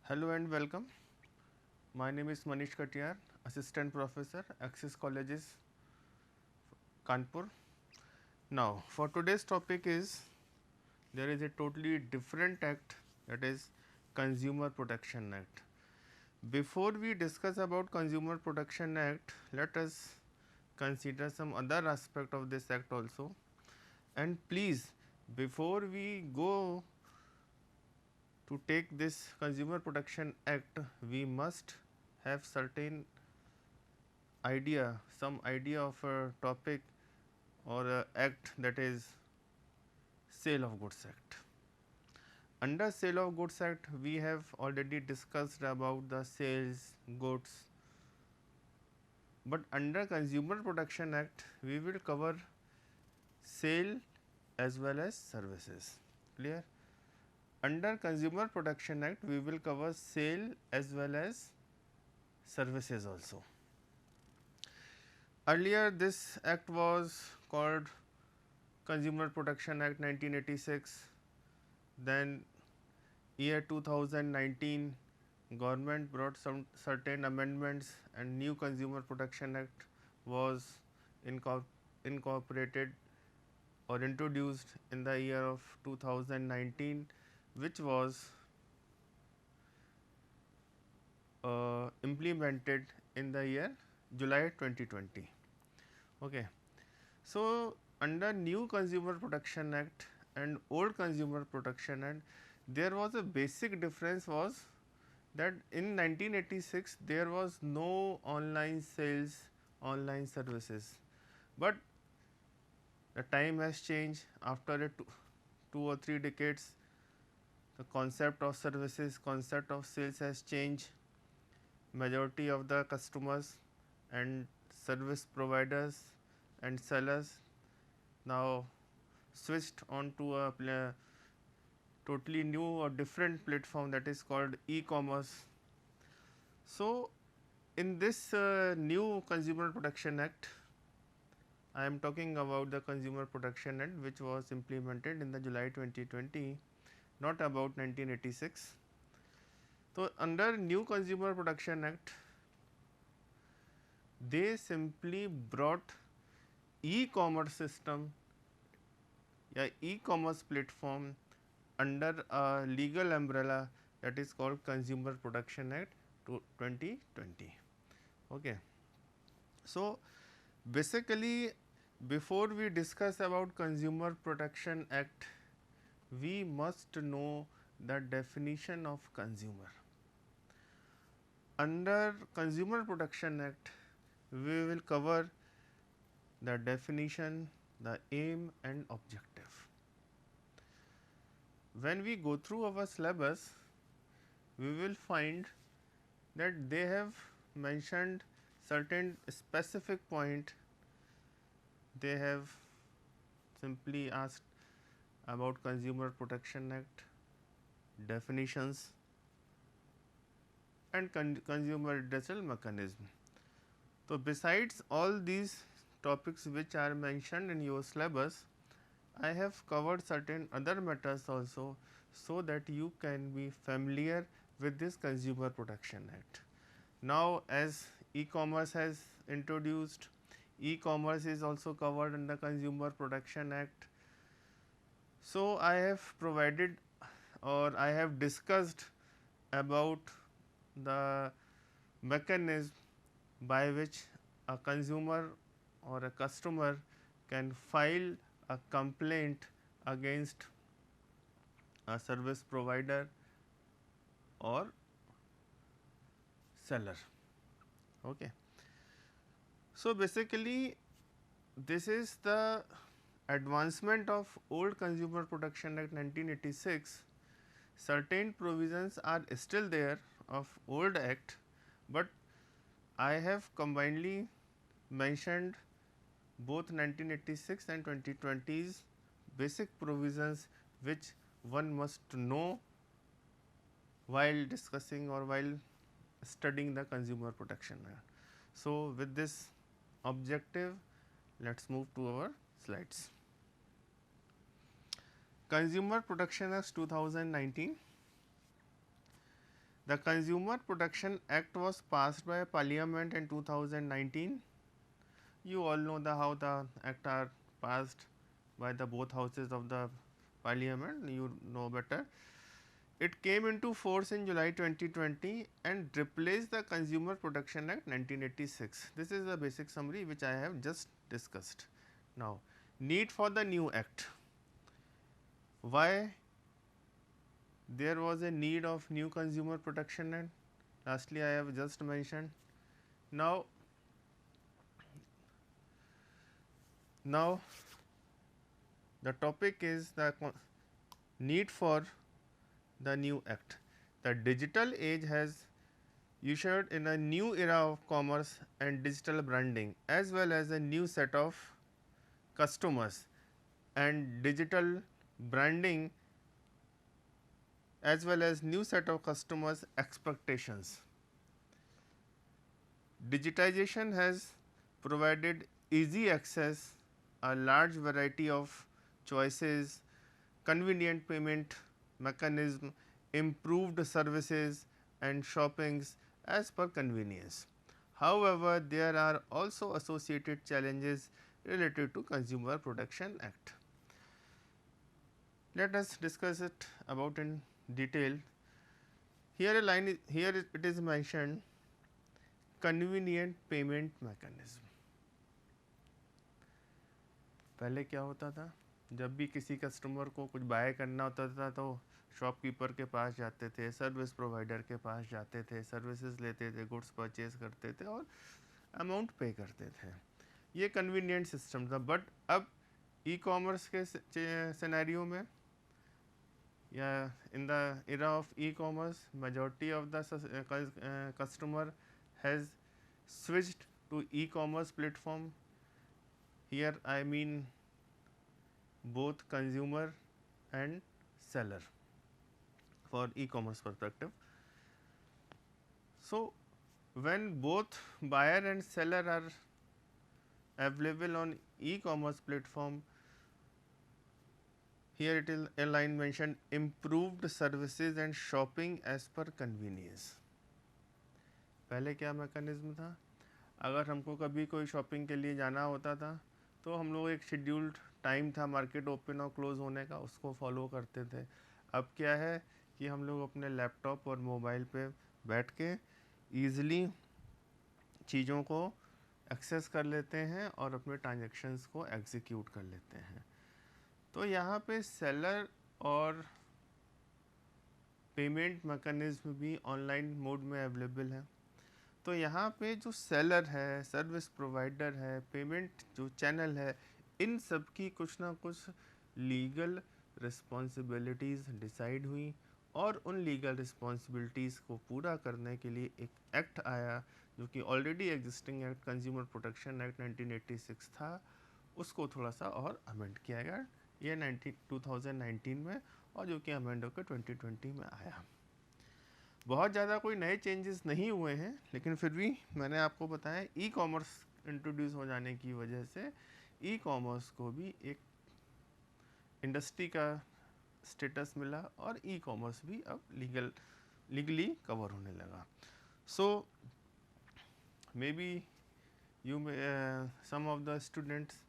Hello and welcome. My name is Manish Katiyar, Assistant Professor, Axis Colleges, Kanpur. Now, for today's topic is there is a totally different act, that is Consumer Protection Act. Before we discuss about Consumer Protection Act, let us consider some other aspect of this act also. And please, before we go to take this Consumer Protection Act, we must have certain idea, some idea of a topic or a act, that is Sale of Goods Act. Under Sale of Goods Act, we have already discussed about the sales, goods, but under Consumer Protection Act, we will cover sale as well as services. Clear? Under Consumer Protection Act, we will cover sale as well as services also. Earlier, this act was called Consumer Protection Act 1986. Then year 2019, government brought some certain amendments and new Consumer Protection Act was incorporated or introduced in the year of 2019, which was implemented in the year July 2020. Okay. So, under new Consumer Protection Act and old Consumer Protection Act, there was a basic difference was that in 1986 there was no online sales, online services, but the time has changed. After a two or three decades, the concept of services, concept of sales has changed. Majority of the customers and service providers and sellers now switched on to a totally new or different platform, that is called e-commerce. So, in this new Consumer Protection Act, I am talking about the Consumer Protection Act, which was implemented in the July 2020, not about 1986. So, under new Consumer Protection Act, they simply brought e-commerce system, yeah, e-commerce platform under a legal umbrella, that is called Consumer Protection Act 2020. Okay. So, basically, before we discuss about Consumer Protection Act, we must know the definition of consumer. Under Consumer Protection Act, we will cover the definition, the aim and objective. When we go through our syllabus, we will find that they have mentioned certain specific point. They have simply asked about Consumer Protection Act, definitions and consumer redressal mechanism. So, besides all these topics which are mentioned in your syllabus, I have covered certain other matters also, so that you can be familiar with this Consumer Protection Act. Now, as e-commerce has introduced, e-commerce is also covered in the Consumer Protection Act. So, I have provided or I have discussed about the mechanism by which a consumer or a customer can file a complaint against a service provider or seller. Okay. So, basically this is the advancement of old Consumer Protection Act 1986. Certain provisions are still there of old act, but I have combinedly mentioned both 1986 and 2020's basic provisions which one must know while discussing or while studying the Consumer Protection Act. So, with this objective, let us move to our slides. Consumer Protection Act 2019. The Consumer Protection Act was passed by Parliament in 2019. You all know how the act are passed by the both houses of the Parliament. You know better. It came into force in July 2020 and replaced the Consumer Protection Act 1986. This is the basic summary which I have just discussed. Now, need for the new act. Why there was a need of new Consumer Protection Act? Lastly, I have just mentioned. Now, the topic is the need for the new act. The digital age has ushered in a new era of commerce and digital branding, as well as a new set of customers and digital branding, as well as new set of customers expectations. Digitization has provided easy access, a large variety of choices, convenient payment mechanism, improved services and shoppings as per convenience. However, there are also associated challenges related to Consumer Protection Act. Let us discuss it about in detail. Here it is mentioned convenient payment mechanism. पहले क्या होता था, जब भी किसी customer को कुछ bye करना होता था तो शॉपकीपर के पास जाते थे, सर्विस प्रोवाइडर के पास जाते थे, सर्विसेज लेते थे, गुड्स परचेज करते थे और अमाउंट पे करते थे. ये कन्वीनियंट सिस्टम था. बट अब ई कॉमर्स के सिनेरियो में या in the era of e commerce, majority of the customer has switched to e-commerce platform. Here I mean both consumer and seller for e-commerce perspective. So, when both buyer and seller are available on e-commerce platform, here it is a line mentioned improved services and shopping as per convenience. पहले क्या mechanism था, अगर हमको कभी कोई shopping के लिए जाना होता था तो हम लोग एक शेड्यूल्ड टाइम था मार्केट ओपन और क्लोज़ होने का, उसको फॉलो करते थे. अब क्या है कि हम लोग अपने लैपटॉप और मोबाइल पे बैठ के ईज़िली चीज़ों को एक्सेस कर लेते हैं और अपने ट्रांजैक्शंस को एग्जीक्यूट कर लेते हैं. तो यहाँ पे सेलर और पेमेंट मैकेनिज्म भी ऑनलाइन मोड में अवेलेबल है. तो यहाँ पे जो सेलर है, सर्विस प्रोवाइडर है, पेमेंट जो चैनल है, इन सब की कुछ ना कुछ लीगल रिस्पॉन्सिबिलिटीज़ डिसाइड हुई और उन लीगल रिस्पॉन्सिबिलिटीज़ को पूरा करने के लिए एक एक्ट आया जो कि already existing act consumer protection act 1986 था. उसको थोड़ा सा और अमेंड किया गया ये 2019 में, और जो कि अमेंड होकर 2020 में आया. बहुत ज़्यादा कोई नए चेंजेस नहीं हुए हैं, लेकिन फिर भी मैंने आपको बताया ई कॉमर्स इंट्रोड्यूस हो जाने की वजह से ई कॉमर्स को भी एक इंडस्ट्री का स्टेटस मिला और ई कॉमर्स भी अब लीगली कवर होने लगा. So maybe you may some of the students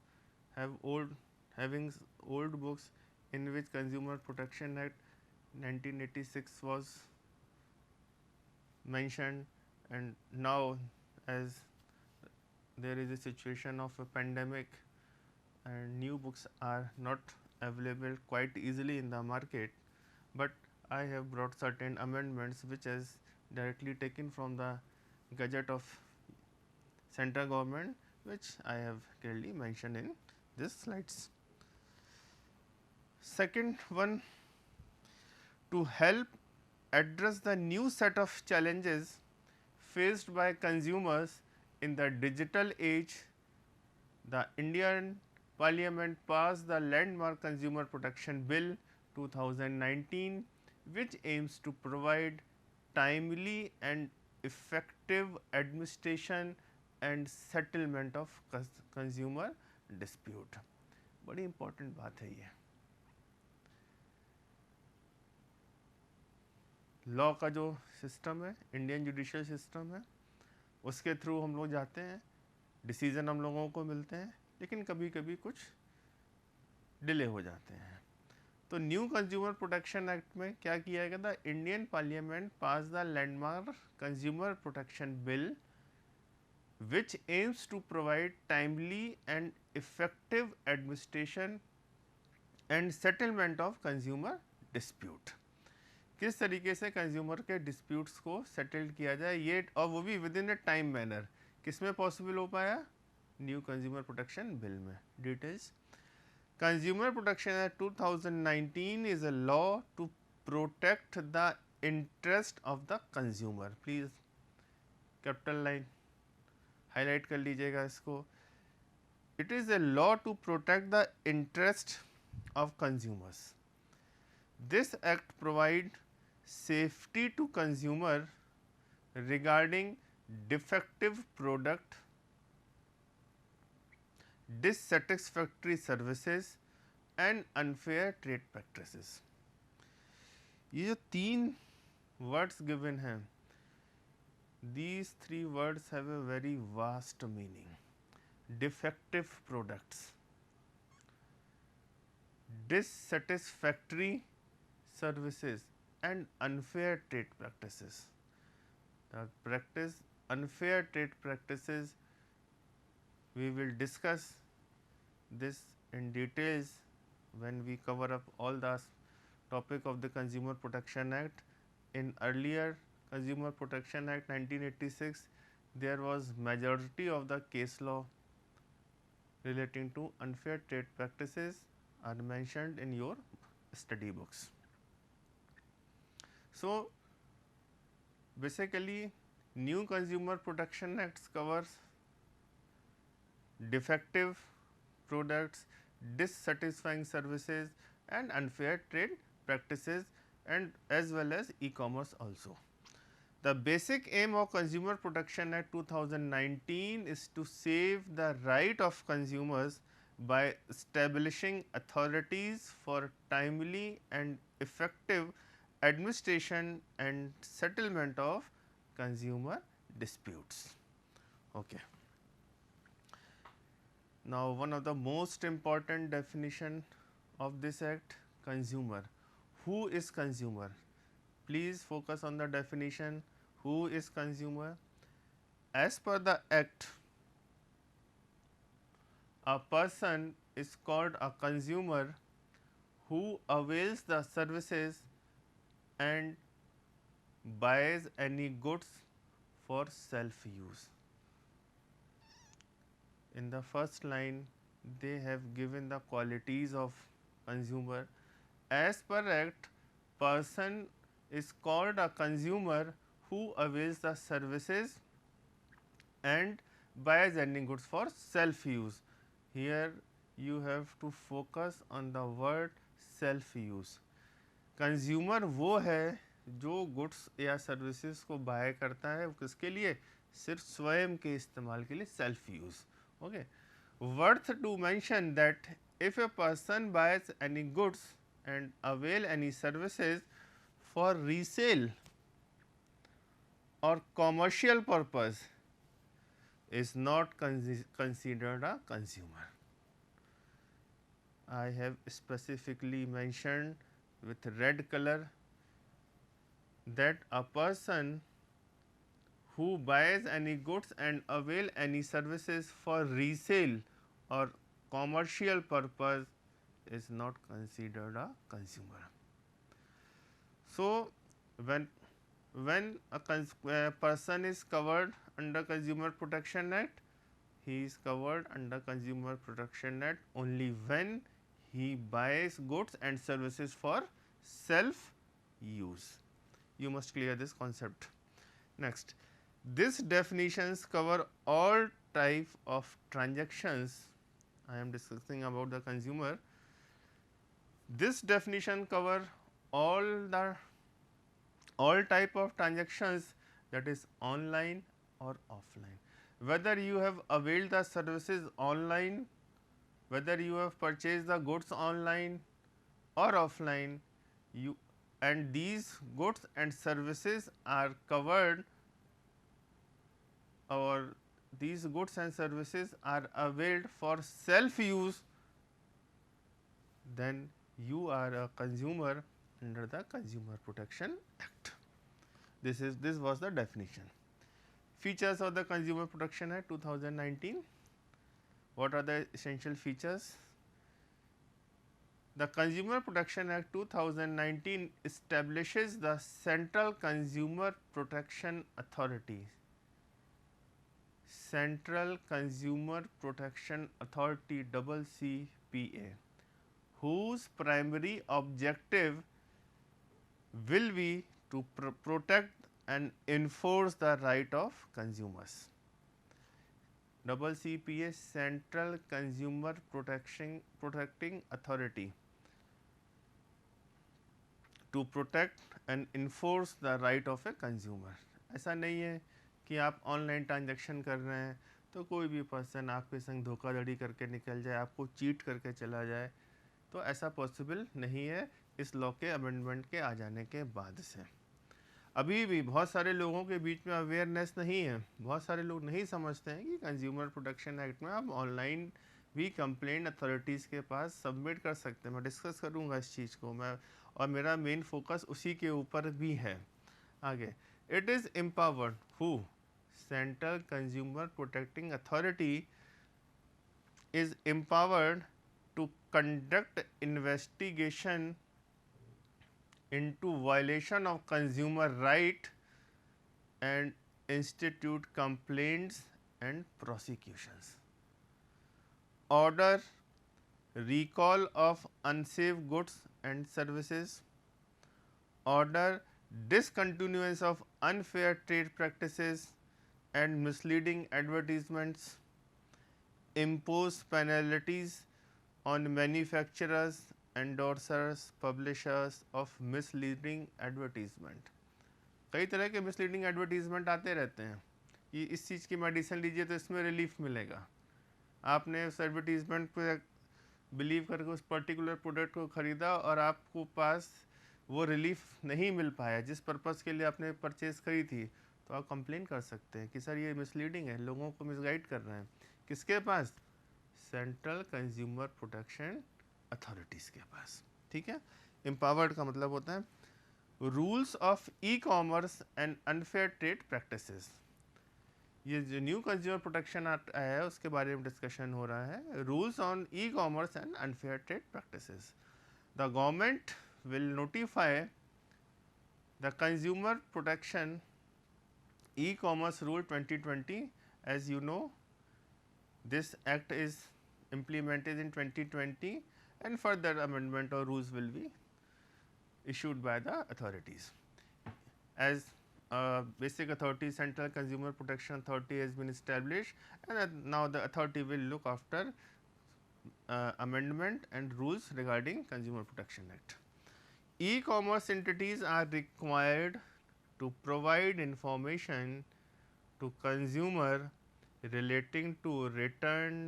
having old books in which Consumer Protection Act 1986 was mentioned, and now as there is a situation of a pandemic and new books are not available quite easily in the market, but I have brought certain amendments which is directly taken from the Gazette of central government, which I have clearly mentioned in these slides. Second one, to help address the new set of challenges faced by consumers in the digital age, the Indian Parliament passed the landmark Consumer Protection Bill 2019, which aims to provide timely and effective administration and settlement of consumer dispute. बड़ी important बात है ये. Law का जो system है, Indian judicial system है, उसके through हम लोग जाते हैं, डिसीज़न हम लोगों को मिलते हैं, लेकिन कभी कभी कुछ डिले हो जाते हैं। तो न्यू कंज्यूमर प्रोटेक्शन एक्ट में क्या किया गया था? Indian parliament pass the landmark consumer protection bill which aims to provide timely and effective administration and settlement of consumer dispute। किस तरीके से कंज्यूमर के डिस्प्यूट्स को सेटल किया जाए, ये और वो भी within a time manner, किस में पॉसिबल हो पाया? न्यू कंज्यूमर प्रोटेक्शन बिल में। Details, consumer protection act 2019 is a law to protect the interest of the consumer. Please capital line highlight कर लीजिएगा इसको। It is a law to protect the interest of consumers. This act provide safety to consumer regarding defective product, dissatisfactory services and unfair trade practices। ये जो तीन words given हैं, these three words have a very vast meaning। defective products, dissatisfactory services and unfair trade practices। unfair trade practices, we will discuss this in details when we cover up all the topic of the Consumer Protection Act. In earlier Consumer Protection Act 1986, there was majority of the case law relating to unfair trade practices are mentioned in your study books. So, basically new Consumer Protection Acts covers defective products, dissatisfying services and unfair trade practices, and as well as e-commerce also. The basic aim of Consumer Protection Act 2019 is to save the right of consumers by establishing authorities for timely and effective administration and settlement of consumer disputes. Okay. Now, one of the most important definition of this act, consumer. Who is consumer? Please focus on the definition. Who is consumer? As per the act, a person is called a consumer who avails the services and buys any goods for self use. In the first line, they have given the qualities of consumer. As per act, person is called a consumer who avails the services and buys any goods for self use. Here you have to focus on the word self use। Consumer वो है जो goods या services को bye करता है, किसके लिए? सिर्फ स्वयं के इस्तेमाल के लिए, self use. Okay, worth to mention that if a person buys any goods and avail any services for resale or commercial purpose is not considered a consumer। I have specifically mentioned with red color that a person who buys any goods and avail any services for resale or commercial purpose is not considered a consumer। So, when a person is covered under Consumer Protection Act, he is covered under Consumer Protection Act only when he buys goods and services for self use। You must clear this concept. Next, these definitions cover all type of transactions. I am discussing about the consumer. This definition cover all type of transactions, that is online or offline. Whether you have availed the services online, whether you have purchased the goods online or offline, and these goods and services are covered, or these goods and services are availed for self use, then you are a consumer under the Consumer Protection Act. This was the definition. Features of the Consumer Protection Act 2019. What are the essential features? The Consumer Protection Act 2019 establishes the Central Consumer Protection Authority, Central Consumer Protection Authority CCPA, whose primary objective will be to protect and enforce the right of consumers. CCPA, Central Consumer Protecting Authority, to protect and enforce the right of a consumer. ऐसा नहीं है कि आप online transaction कर रहे हैं तो कोई भी पर्सन आपके संग धोखाधड़ी करके निकल जाए, आपको चीट करके चला जाए, तो ऐसा पॉसिबल नहीं है इस लॉ के अमेंडमेंट के आ जाने के बाद से। अभी भी बहुत सारे लोगों के बीच में अवेयरनेस नहीं है, बहुत सारे लोग नहीं समझते हैं कि कंज्यूमर प्रोटेक्शन एक्ट में आप ऑनलाइन भी कंप्लेंट अथॉरिटीज़ के पास सबमिट कर सकते हैं। मैं डिस्कस करूंगा इस चीज़ को, मैं और मेरा मेन फोकस उसी के ऊपर भी है। आगे, it is empowered who, central consumer protecting authority is empowered to conduct investigation into violation of consumer right and institute complaints and prosecutions. Order recall of unsafe goods and services, order discontinuance of unfair trade practices and misleading advertisements, impose penalties on manufacturers, endorsers, publishers of misleading advertisement. कई तरह के misleading advertisement आते रहते हैं कि इस चीज़ की medicine लीजिए तो इसमें रिलीफ मिलेगा। आपने उस एडवर्टीजमेंट पे बिलीव करके उस पर्टिकुलर प्रोडक्ट को ख़रीदा और आपको पास वो रिलीफ नहीं मिल पाया जिस पर्पज़ के लिए आपने परचेज़ करी थी, तो आप कंप्लेन कर सकते हैं कि सर ये मिसलीडिंग है, लोगों को मिसगाइड कर रहे हैं। किसके पास? सेंट्रल कंज्यूमर प्रोटेक्शन अथॉरिटीज़ के पास। ठीक है। एम्पावर्ड का मतलब होता है rules of E commerce and unfair trade practices. ये जो न्यू कंज्यूमर प्रोटेक्शन एक्ट आया है उसके बारे में डिस्कशन हो रहा है। Rules on e commerce and unfair trade practices. The government will notify the consumer protection e commerce rule 2020। As you know, this act is implemented in 2020 and further amendment or rules will be issued by the authorities. As basic authority, Central Consumer Protection Authority has been established, and now the authority will look after amendment and rules regarding Consumer Protection Act. E-commerce entities are required to provide information to consumer relating to return,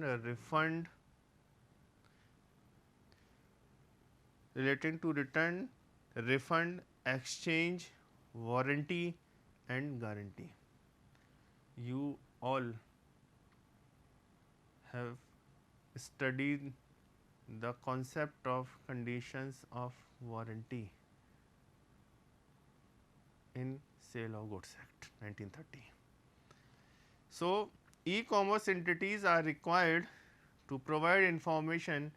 refund, exchange, warranty and guarantee. You all have studied the concept of conditions of warranty in Sale of Goods Act 1930. So, e-commerce entities are required to provide information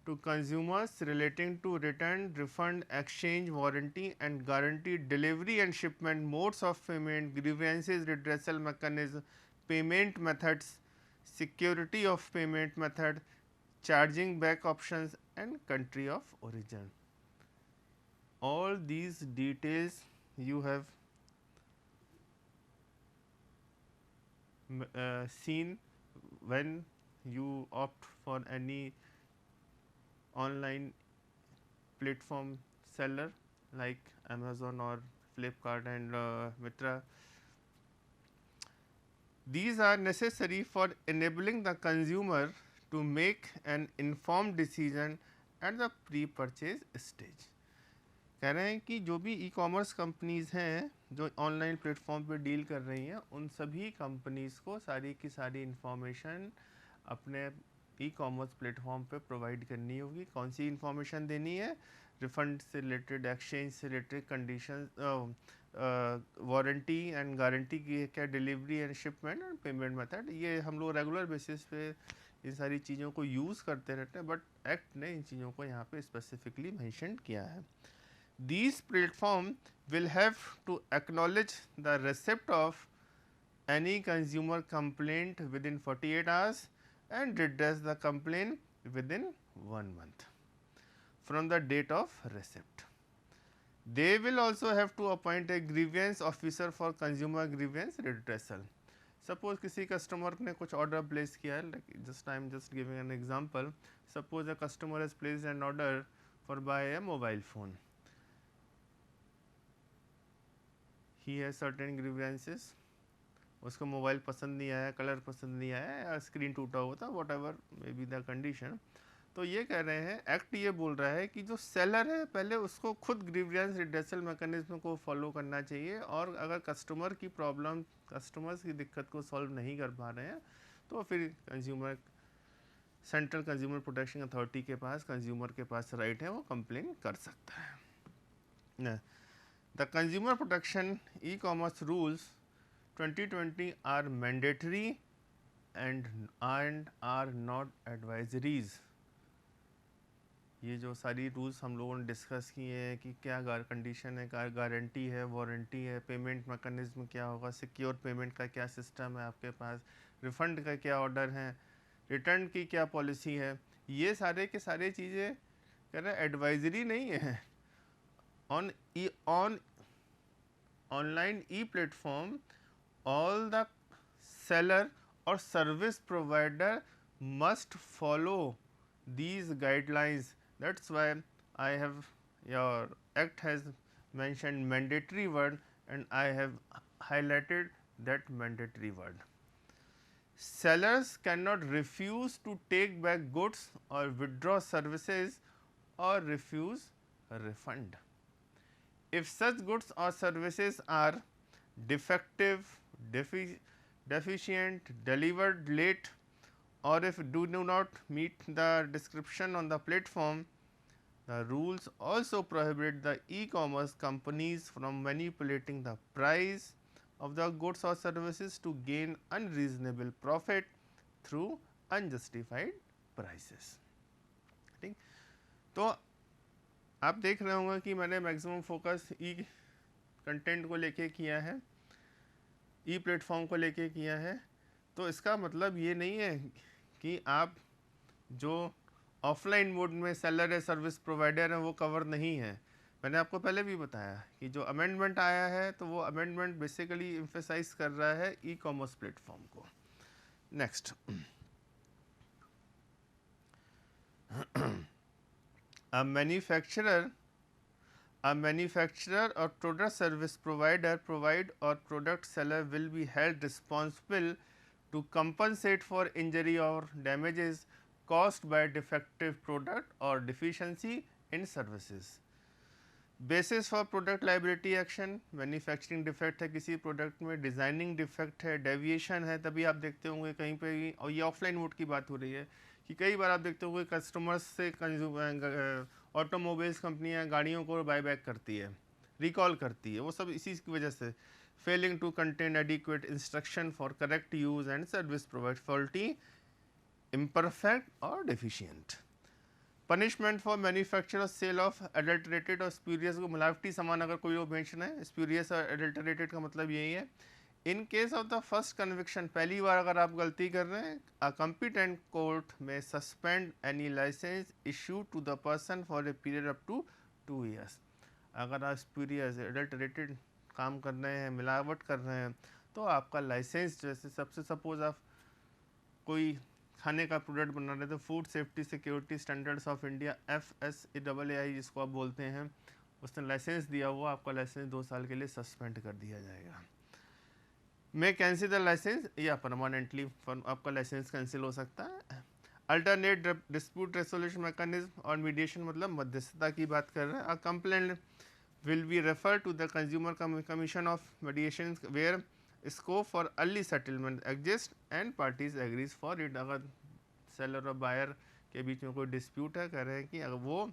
to consumers relating to return, refund, exchange, warranty and guarantee, delivery and shipment, modes of payment, grievances, redressal mechanism, payment methods, security of payment method, charging back options and country of origin. All these details you have seen when you opt for any online platform seller like Amazon or Flipkart and Mitra. These are necessary for enabling the consumer to make an informed decision at the pre-purchase stage. कह रहे हैं कि जो भी e commerce companies हैं जो online platform पे deal कर रही हैं, उन सभी कंपनीज को सारी की सारी इंफॉर्मेशन अपने ई कॉमर्स प्लेटफॉर्म पे प्रोवाइड करनी होगी। कौन सी इंफॉर्मेशन देनी है? रिफंड से रिलेटेड, एक्सचेंज से related, condition, warranty and guarantee की क्या, delivery and shipment and payment method. ये हम लोग रेगुलर बेसिस पे इन सारी चीज़ों को यूज़ करते रहते हैं, बट एक्ट ने इन चीज़ों को यहाँ पे स्पेसिफिकली मेंशन किया है। These platform will have to acknowledge the receipt of any consumer complaint within 48 hours and redress the complaint within 1 month from the date of receipt. They will also have to appoint a grievance officer for consumer grievance redressal. Suppose किसी customer ने कुछ order place किया है, like I am just giving an example. Suppose a customer has placed an order for buy a mobile phone. ही है certain grievances, उसको mobile पसंद नहीं आया, कलर पसंद नहीं आया, या स्क्रीन टूटा हुआ था, what ever may be the condition. तो ये कह रहे हैं, एक्ट ये बोल रहा है कि जो सेलर है पहले उसको खुद ग्रीवेंस रिड्रेसल मैकेनिज्म को फॉलो करना चाहिए, और अगर कस्टमर की प्रॉब्लम, कस्टमर्स की दिक्कत को सॉल्व नहीं कर पा रहे हैं तो फिर consumer, central consumer protection authority के पास, कंज्यूमर के पास राइट है, वो कंप्लेन कर सकता है ना। The consumer protection e-commerce rules 2020 are mandatory and are not advisories. ये जो सारी रूल्स हम लोगों ने डिस्कस किए हैं कि क्या कंडीशन है, क्या गारंटी है, वारंटी है, पेमेंट मैकेनिज्म क्या होगा, सिक्योर पेमेंट का क्या सिस्टम है आपके पास, रिफंड का क्या ऑर्डर है, रिटर्न की क्या पॉलिसी है, ये सारे के सारे चीज़ें कह रहे हैं एडवाइजरी नहीं है। On online e-platform, all the seller or service provider must follow these guidelines. That's why I have, your act has mentioned mandatory word, and I have highlighted that mandatory word. Sellers cannot refuse to take back goods or withdraw services or refuse a refund. If such goods or services are defective, deficient, delivered late, or if do not meet the description on the platform, the rules also prohibit the e-commerce companies from manipulating the price of the goods or services to gain unreasonable profit through unjustified prices. ठीक, तो आप देख रहे होंगे कि मैंने maximum focus ई content को लेके किया है, ई प्लेटफॉर्म को लेके किया है। तो इसका मतलब ये नहीं है कि आप जो ऑफलाइन मोड में सेलर है, सर्विस प्रोवाइडर है, वो कवर नहीं है। मैंने आपको पहले भी बताया कि जो अमेंडमेंट आया है, तो वो अमेंडमेंट बेसिकली एम्फेसाइज कर रहा है ई कॉमर्स प्लेटफॉर्म को। Next, A manufacturer or product service provider or product seller will be held responsible to compensate for injury or damages caused by defective product or deficiency in services. Basis for product liability action, manufacturing defect है किसी product में, designing defect है, deviation है, तभी आप देखते होंगे कहीं पे भी, और ये ऑफलाइन मोड की बात हो रही है कि कई बार आप देखते होंगे कस्टमर्स से ऑटोमोबाइल्स कंपनियां गाड़ियों को बाय बैक करती है, रिकॉल करती है, वो सब इसी की वजह से, failing to contain adequate instruction for correct use and service provide, faulty, imperfect or deficient. Punishment for manufacture sale of adulterated और स्प्यूरियस, को मिलावटी सामान अगर कोई वो बेचना है, स्प्यूरियस और एडल्टरेटेड का मतलब यही है। In case of the first conviction, पहली बार अगर आप गलती कर रहे हैं, अ कॉम्पिटेंट कोर्ट में suspend any licence issue to the person for a period up to 2 years। अगर आप स्प्यूरियस एडल्टरेटेड काम कर रहे हैं, मिलावट कर रहे हैं, तो आपका लाइसेंस, जैसे सबसे सपोज आप कोई खाने का प्रोडक्ट बना रहे थे, food safety security standards of India FSSAI जिसको आप बोलते हैं, उसने लाइसेंस दिया हुआ, आपका लाइसेंस 2 साल के लिए सस्पेंड कर दिया जाएगा। मे कैंसिल द लाइसेंस या परमानेंटली आपका लाइसेंस कैंसिल हो सकता है। अल्टरनेट डिस्प्यूट रेसोल्यूशन मैकेनिज्म और मीडिएशन, मतलब मध्यस्थता की बात कर रहे हैं। Complaint will be referred to the Consumer Commission of Mediation where scope for early settlement exists and parties agrees for it. अगर सेलर और बायर के बीच में कोई डिस्प्यूट है, कह रहे हैं कि अगर वो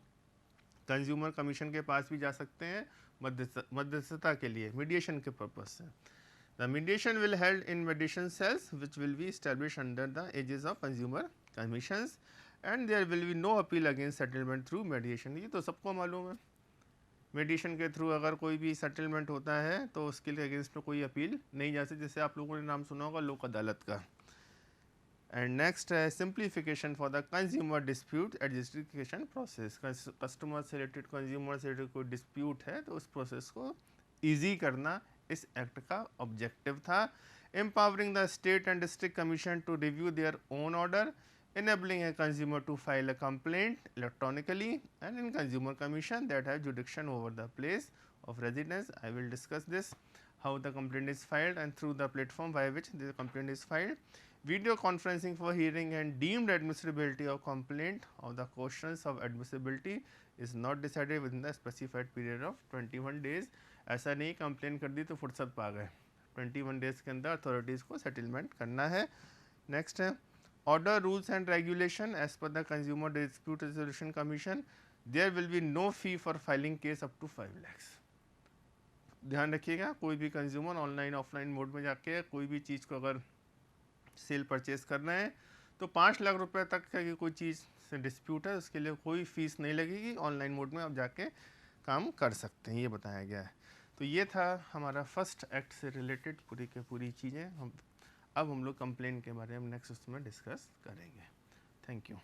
कंज्यूमर कमीशन के पास भी जा सकते हैं मध्यस्थता के लिए, मीडिएशन के पर्पज से. The mediation will held in mediation cells which will be establish under the aegis of consumer commissions and there will be no appeal against settlement through mediation. ये तो सबको मालूम है, मीडिएशन के थ्रू अगर कोई भी सेटलमेंट होता है तो उसके लिए अगेंस्ट में कोई अपील नहीं जा सकती, जैसे आप लोगों ने नाम सुना होगा लोक अदालत का. एंड नेक्स्ट है simplification for the consumer dispute adjudication process. Customer से रिलेटेड, कंज्यूमर से रिलेटेड कोई डिस्प्यूट है तो उस प्रोसेस को ईजी करना इस एक्ट का ऑब्जेक्टिव था. Empowering the state and district commission to review their own order, enabling a consumer to file a complaint electronically, and in consumer commission that have jurisdiction over the place of residence. I will discuss this, how the complaint is filed and through the platform by which the complaint is filed. Video conferencing for hearing and deemed admissibility of complaint of the questions of admissibility is not decided within the specified period of 21 days. ऐसा नहीं complain कर दी तो फुर्सत पा गए, 21 days के अंदर authorities को सेटलमेंट करना है. नेक्स्ट है order rules and regulation. As per the Consumer Dispute Resolution Commission, there will be no fee for filing case up to 5 lakhs. ध्यान रखिएगा, कोई भी कंज्यूमर ऑनलाइन ऑफलाइन मोड में जाके कोई भी चीज़ को अगर सेल परचेज करना है तो 5 लाख रुपए तक का कोई चीज़ से डिस्प्यूट है उसके लिए कोई फीस नहीं लगेगी, ऑनलाइन मोड में आप जाके काम कर सकते हैं, ये बताया गया है. तो ये था हमारा फर्स्ट एक्ट से रिलेटेड पूरी के पूरी चीज़ें. अब हम लोग कंप्लेन के बारे में नेक्स्ट उसमें डिस्कस करेंगे. Thank you.